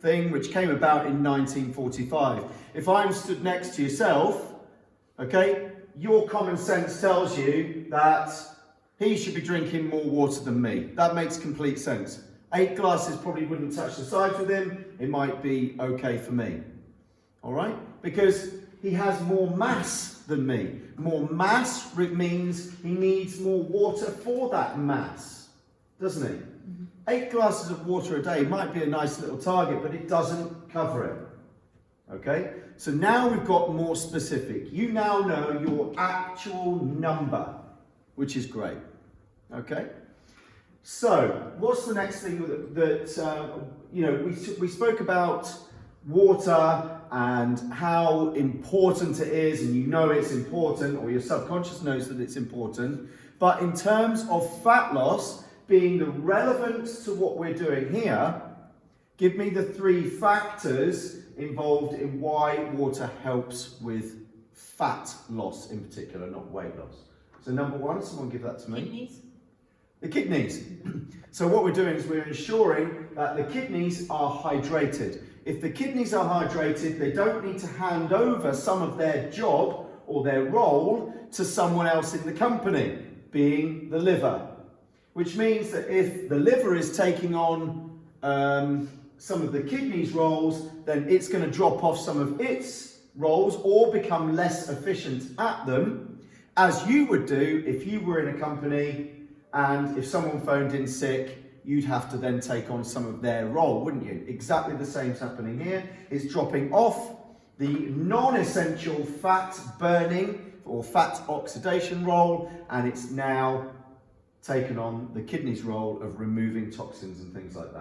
thing which came about in 1945. If I'm stood next to yourself, okay, your common sense tells you that he should be drinking more water than me. That makes complete sense. 8 glasses probably wouldn't touch the sides with him. It might be okay for me. All right? Because he has more mass than me. More mass means he needs more water for that mass, doesn't he? 8 glasses of water a day might be a nice little target, but it doesn't cover it. Okay? So now we've got more specific. You now know your actual number, which is great. Okay? So, what's the next thing we spoke about water and how important it is, and you know it's important, or your subconscious knows that it's important. But in terms of fat loss being the relevance to what we're doing here, give me the 3 factors involved in why water helps with fat loss in particular, not weight loss. So number 1, someone give that to me. Kidneys. The kidneys. So what we're doing is we're ensuring that the kidneys are hydrated. If the kidneys are hydrated, they don't need to hand over some of their job or their role to someone else in the company, being the liver. Which means that if the liver is taking on some of the kidneys' roles, then it's going to drop off some of its roles or become less efficient at them, as you would do if you were in a company and if someone phoned in sick, you'd have to then take on some of their role, wouldn't you? Exactly the same's happening here. It's dropping off the non-essential fat burning or fat oxidation role, and it's now taken on the kidney's role of removing toxins and things like that.